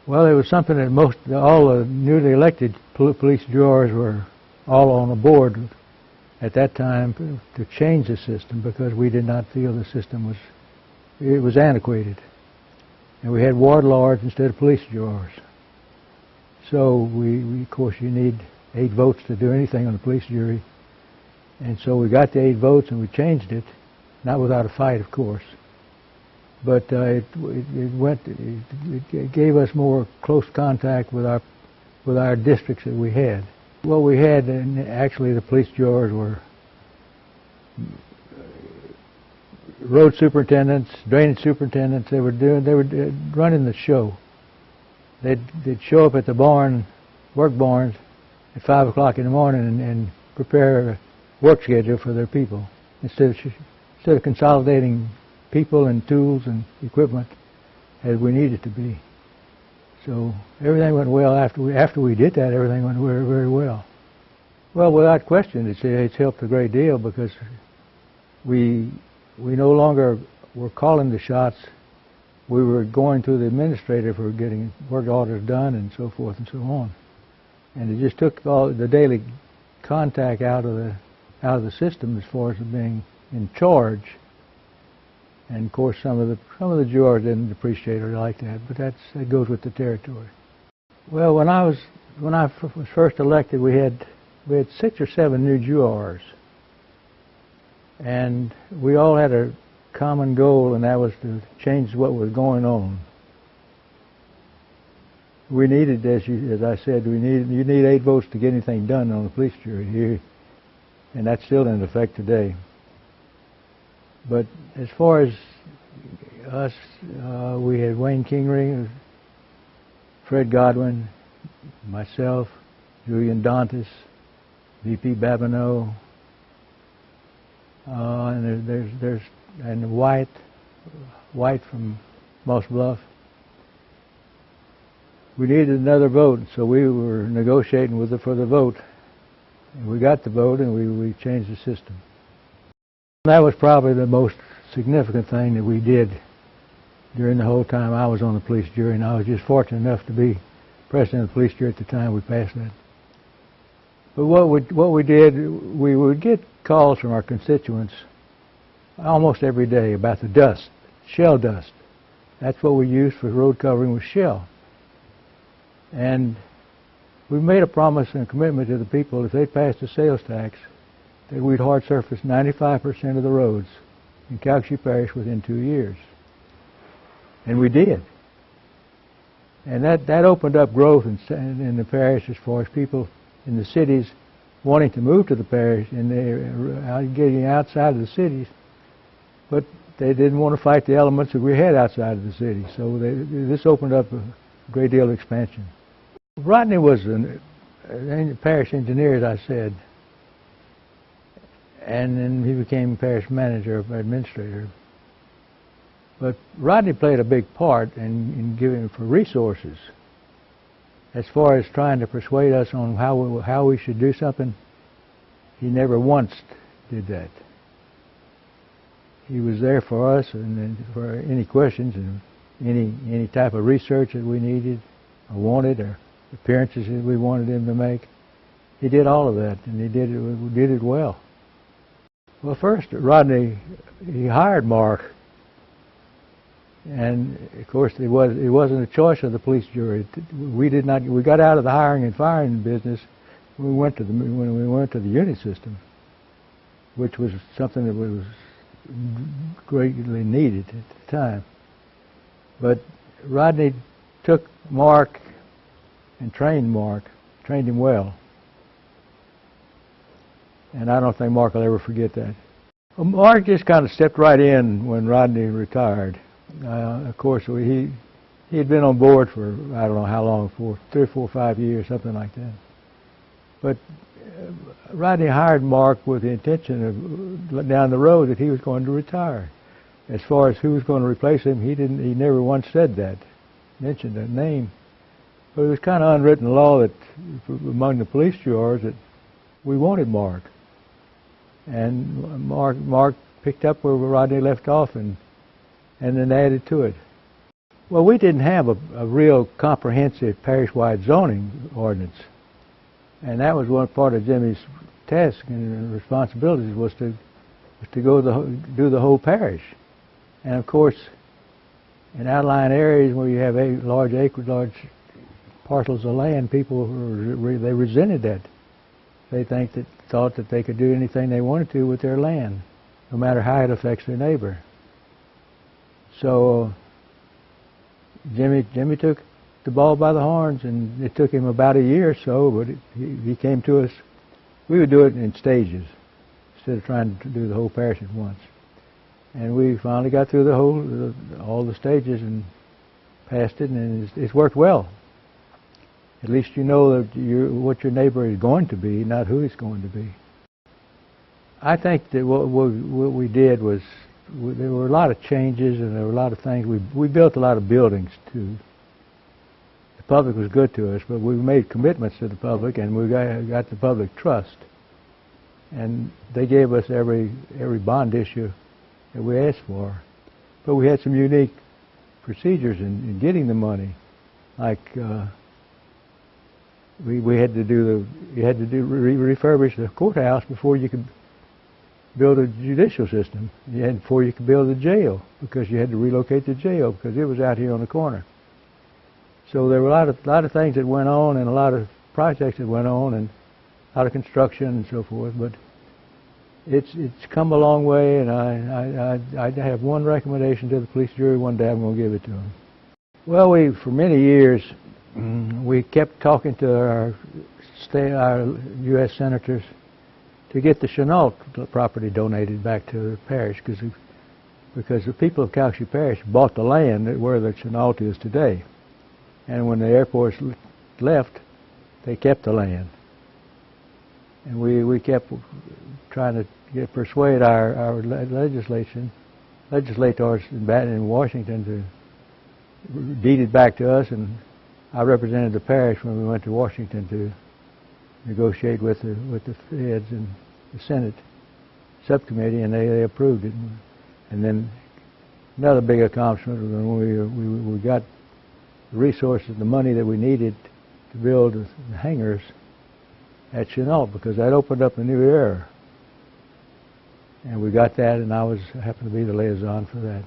Well, it was something that all the newly elected police jurors were all on the board at that time to change the system, because we did not feel the system was antiquated, and we had ward lords instead of police jurors. So we of course, you need 8 votes to do anything on the police jury, and so we got the 8 votes and we changed it, not without a fight, of course. But it gave us more close contact with our districts that we had. Well, we had, and actually the police jurors were road superintendents, drainage superintendents. They were running the show. They'd show up at the work barns at 5 o'clock in the morning and prepare a work schedule for their people, instead of consolidating people and tools and equipment as we needed to be. So everything went well after we did that. Everything went very, very well. Well, without question, it's helped a great deal, because we no longer were calling the shots. We were going to the administrator for getting work orders done and so forth and so on. And it just took all the daily contact out of the system as far as being in charge. And of course, some of the jurors didn't appreciate it like that, but that goes with the territory. Well, when I was first elected, we had 6 or 7 new jurors, and we all had a common goal, and that was to change what was going on. We needed, as I said, you need 8 votes to get anything done on the police jury here, and that's still in effect today. But as far as us, we had Wayne Kingery, Fred Godwin, myself, Julian Dantas, V.P. Babineau, and there's White from Moss Bluff. We needed another vote, so we were negotiating for the vote, and we got the vote, and we changed the system. That was probably the most significant thing that we did during the whole time I was on the police jury, and I was just fortunate enough to be president of the police jury at the time we passed that. But what we did, we would get calls from our constituents almost every day about the dust, shell dust. That's what we used for road covering, was shell. And we made a promise and a commitment to the people, if they passed the sales tax, that we'd hard surface 95% of the roads in Calcasieu Parish within 2 years. And we did. And that opened up growth in the parish, as far as people in the cities wanting to move to the parish, and they're getting outside of the cities, but they didn't want to fight the elements that we had outside of the city. So this opened up a great deal of expansion. Rodney was a parish engineer, as I said, and then he became parish manager or administrator. But Rodney played a big part in giving for resources. As far as trying to persuade us on how we should do something, he never once did that. He was there for us, and for any questions and any type of research that we needed or wanted, or appearances that we wanted him to make. He did all of that, and he did it well. Well, first, Rodney, he hired Mark, and of course it wasn't a choice of the police jury. We got out of the hiring and firing business when we went to the unit system, which was something that was greatly needed at the time. But Rodney took Mark and trained him well. And I don't think Mark will ever forget that. Well, Mark just kind of stepped right in when Rodney retired. Of course, he had been on board for, I don't know how long, for 3, 4, 5 years, something like that. But Rodney hired Mark with the intention of, down the road, that he was going to retire. As far as who was going to replace him, he never once said that, mentioned that name. But it was kind of unwritten law that among the police jurors that we wanted Mark. And Mark picked up where Rodney left off and then added to it. Well, we didn't have a real comprehensive parish-wide zoning ordinance, and that was one part of Jimmy's task and responsibilities was to do the whole parish. And of course, in outlying areas where you have large parcels of land, people they resented that. They thought that they could do anything they wanted to with their land, no matter how it affects their neighbor. So Jimmy took the ball by the horns, and it took him about a year or so, but he came to us. We would do it in stages instead of trying to do the whole parish at once. And we finally got through all the stages and passed it, and it's worked well. At least you know that what your neighbor is going to be, not who he's going to be. I think that what we did was, there were a lot of changes and there were a lot of things. We built a lot of buildings too. The public was good to us, but we made commitments to the public, and we got the public trust. And they gave us every bond issue that we asked for. But we had some unique procedures in getting the money, like you had to refurbish the courthouse before you could build a judicial system. Before you could build a jail, because you had to relocate the jail because it was out here on the corner. So there were a lot of things that went on, and a lot of projects that went on, and a lot of construction and so forth. But it's come a long way, and I have one recommendation to the police jury. One day I'm going to give it to them. Well, for many years we kept talking to our U.S. senators to get the Chennault property donated back to the parish, because the people of Calgary Parish bought the land where the Chennault is today. And when the airports left, they kept the land. And we kept trying to persuade our legislators in Washington to deed it back to us, and I represented the parish when we went to Washington to negotiate with the feds and the Senate subcommittee, and they approved it. And then another big accomplishment was when we got the resources, the money that we needed to build the hangars at Chennault, because that opened up a new era. And we got that, and I happened to be the liaison for that.